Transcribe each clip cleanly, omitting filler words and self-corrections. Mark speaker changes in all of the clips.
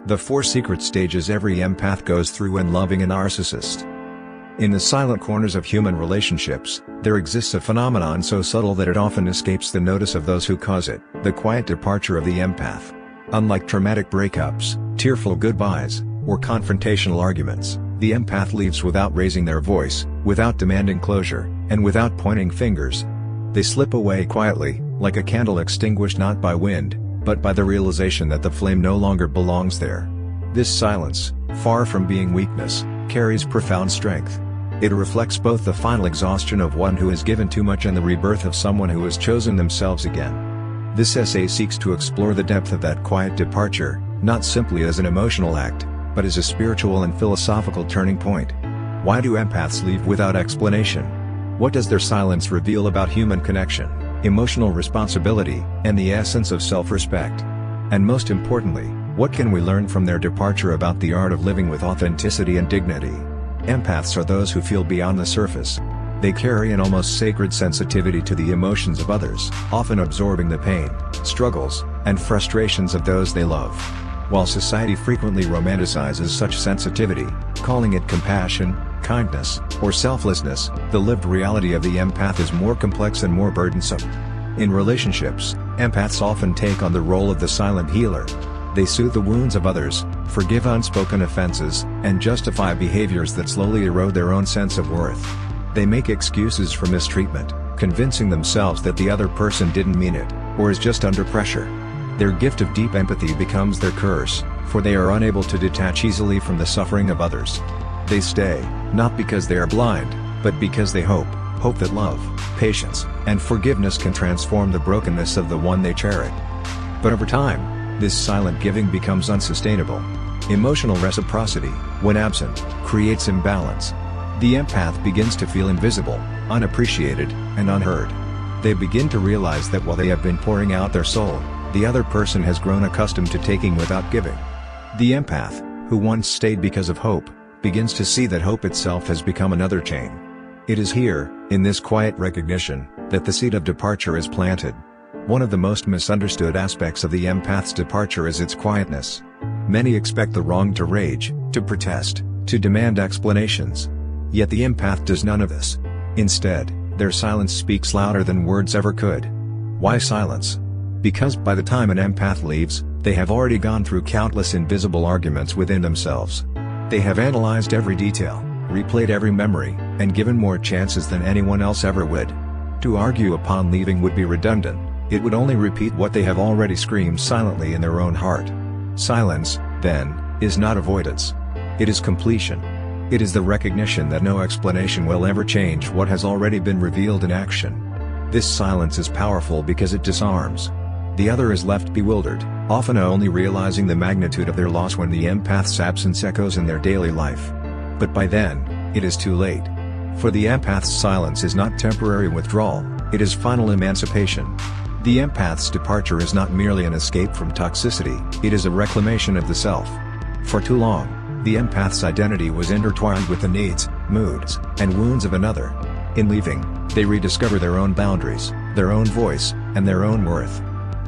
Speaker 1: The 4 secret stages every empath goes through when loving a narcissist. In the silent corners of human relationships, there exists a phenomenon so subtle that it often escapes the notice of those who cause it: the quiet departure of the empath. Unlike traumatic breakups, tearful goodbyes, or confrontational arguments, the empath leaves without raising their voice, without demanding closure, and without pointing fingers. They slip away quietly, like a candle extinguished not by wind, but by the realization that the flame no longer belongs there. This silence, far from being weakness, carries profound strength. It reflects both the final exhaustion of one who has given too much and the rebirth of someone who has chosen themselves again. This essay seeks to explore the depth of that quiet departure, not simply as an emotional act, but as a spiritual and philosophical turning point. Why do empaths leave without explanation? What does their silence reveal about human connection, emotional responsibility, and the essence of self-respect? And most importantly, what can we learn from their departure about the art of living with authenticity and dignity? Empaths are those who feel beyond the surface. They carry an almost sacred sensitivity to the emotions of others, often absorbing the pain, struggles, and frustrations of those they love. While society frequently romanticizes such sensitivity, calling it compassion, kindness, or selflessness, the lived reality of the empath is more complex and more burdensome. In relationships, empaths often take on the role of the silent healer. They soothe the wounds of others, forgive unspoken offenses, and justify behaviors that slowly erode their own sense of worth. They make excuses for mistreatment, convincing themselves that the other person didn't mean it, or is just under pressure. Their gift of deep empathy becomes their curse, for they are unable to detach easily from the suffering of others. They stay, not because they are blind, but because they hope that love, patience, and forgiveness can transform the brokenness of the one they cherish. But over time, this silent giving becomes unsustainable. Emotional reciprocity, when absent, creates imbalance. The empath begins to feel invisible, unappreciated, and unheard. They begin to realize that while they have been pouring out their soul, the other person has grown accustomed to taking without giving. The empath, who once stayed because of hope, begins to see that hope itself has become another chain. It is here, in this quiet recognition, that the seed of departure is planted. One of the most misunderstood aspects of the empath's departure is its quietness. Many expect the wrong to rage, to protest, to demand explanations. Yet the empath does none of this. Instead, their silence speaks louder than words ever could. Why silence? Because by the time an empath leaves, they have already gone through countless invisible arguments within themselves. They have analyzed every detail, replayed every memory, and given more chances than anyone else ever would. To argue upon leaving would be redundant. It would only repeat what they have already screamed silently in their own heart. Silence, then, is not avoidance. It is completion. It is the recognition that no explanation will ever change what has already been revealed in action. This silence is powerful because it disarms. The other is left bewildered, often only realizing the magnitude of their loss when the empath's absence echoes in their daily life. But by then, it is too late. For the empath's silence is not temporary withdrawal, it is final emancipation. The empath's departure is not merely an escape from toxicity, it is a reclamation of the self. For too long, the empath's identity was intertwined with the needs, moods, and wounds of another. In leaving, they rediscover their own boundaries, their own voice, and their own worth.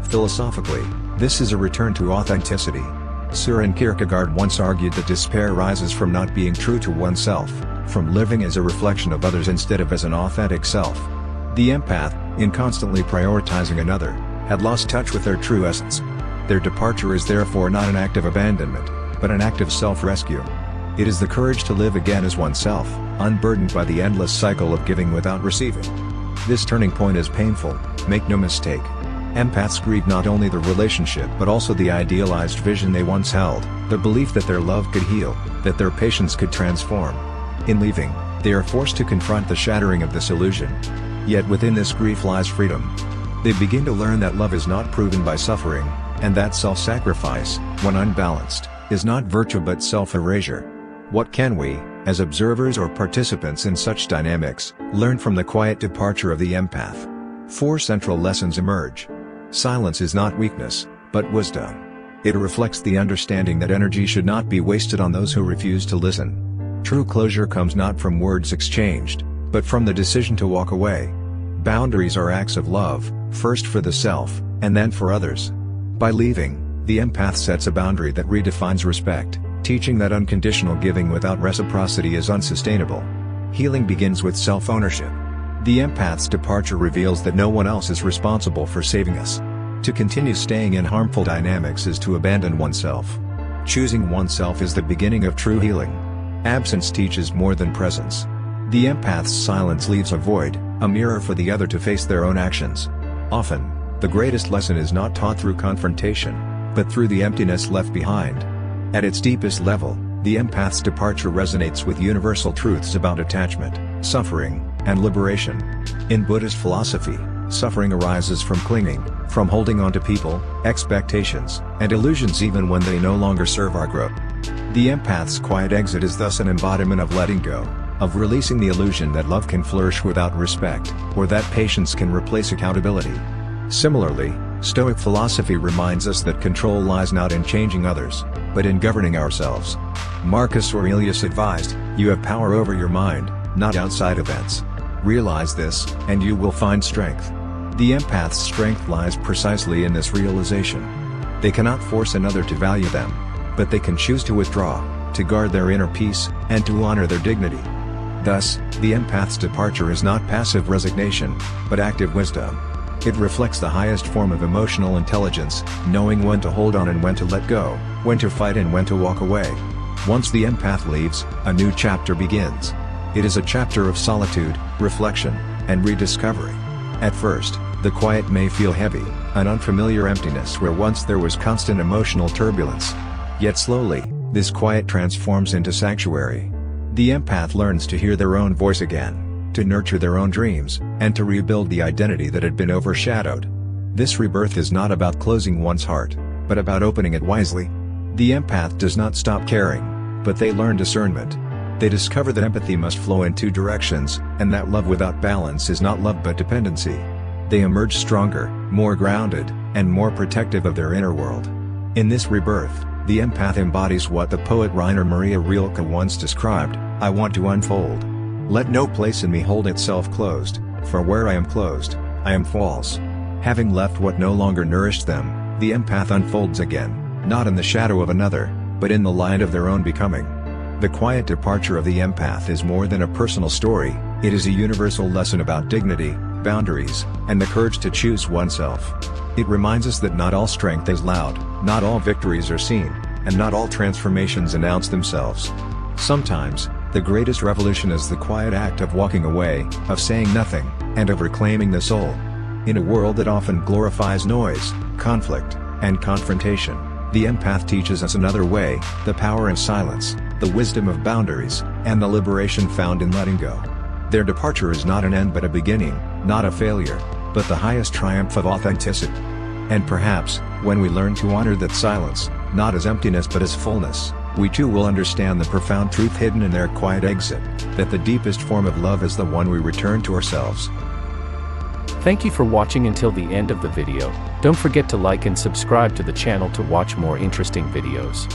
Speaker 1: Philosophically, this is a return to authenticity. Søren Kierkegaard once argued that despair rises from not being true to oneself, from living as a reflection of others instead of as an authentic self. The empath, in constantly prioritizing another, had lost touch with their true essence. Their departure is therefore not an act of abandonment, but an act of self-rescue. It is the courage to live again as oneself, unburdened by the endless cycle of giving without receiving. This turning point is painful, make no mistake. Empaths grieve not only the relationship but also the idealized vision they once held, the belief that their love could heal, that their patience could transform. In leaving, they are forced to confront the shattering of this illusion. Yet within this grief lies freedom. They begin to learn that love is not proven by suffering, and that self-sacrifice, when unbalanced, is not virtue but self-erasure. What can we, as observers or participants in such dynamics, learn from the quiet departure of the empath? 4 central lessons emerge. Silence is not weakness, but wisdom. It reflects the understanding that energy should not be wasted on those who refuse to listen. True closure comes not from words exchanged, but from the decision to walk away. Boundaries are acts of love, first for the self, and then for others. By leaving, The empath sets a boundary that redefines respect, teaching that unconditional giving without reciprocity is unsustainable. Healing begins with self-ownership. The empath's departure reveals that no one else is responsible for saving us. To continue staying in harmful dynamics is to abandon oneself. Choosing oneself is the beginning of true healing. Absence teaches more than presence. The empath's silence leaves a void, a mirror for the other to face their own actions. Often, the greatest lesson is not taught through confrontation, but through the emptiness left behind. At its deepest level, the empath's departure resonates with universal truths about attachment, suffering, and liberation. In Buddhist philosophy, suffering arises from clinging, from holding on to people, expectations, and illusions even when they no longer serve our growth. The empath's quiet exit is thus an embodiment of letting go, of releasing the illusion that love can flourish without respect, or that patience can replace accountability. Similarly, Stoic philosophy reminds us that control lies not in changing others, but in governing ourselves. Marcus Aurelius advised, "You have power over your mind, not outside events. Realize this, and you will find strength." The empath's strength lies precisely in this realization. They cannot force another to value them, but they can choose to withdraw, to guard their inner peace, and to honor their dignity. Thus, the empath's departure is not passive resignation, but active wisdom. It reflects the highest form of emotional intelligence, knowing when to hold on and when to let go, when to fight and when to walk away. Once the empath leaves, a new chapter begins. It is a chapter of solitude, reflection, and rediscovery. At first, the quiet may feel heavy, an unfamiliar emptiness where once there was constant emotional turbulence. Yet slowly, this quiet transforms into sanctuary. The empath learns to hear their own voice again, to nurture their own dreams, and to rebuild the identity that had been overshadowed. This rebirth is not about closing one's heart, but about opening it wisely. The empath does not stop caring, but they learn discernment. They discover that empathy must flow in two directions, and that love without balance is not love but dependency. They emerge stronger, more grounded, and more protective of their inner world. In this rebirth, the empath embodies what the poet Rainer Maria Rilke once described: "I want to unfold. Let no place in me hold itself closed, for where I am closed, I am false." Having left what no longer nourished them, the empath unfolds again, not in the shadow of another, but in the light of their own becoming. The quiet departure of the empath is more than a personal story, it is a universal lesson about dignity, boundaries, and the courage to choose oneself. It reminds us that not all strength is loud, not all victories are seen, and not all transformations announce themselves. Sometimes, the greatest revolution is the quiet act of walking away, of saying nothing, and of reclaiming the soul. In a world that often glorifies noise, conflict, and confrontation, the empath teaches us another way: the power in silence, the wisdom of boundaries, and the liberation found in letting go. Their departure is not an end but a beginning, not a failure, but the highest triumph of authenticity. And perhaps, when we learn to honor that silence, not as emptiness but as fullness, we too will understand the profound truth hidden in their quiet exit, that the deepest form of love is the one we return to ourselves.
Speaker 2: Thank you for watching until the end of the video. Don't forget to like and subscribe to the channel to watch more interesting videos.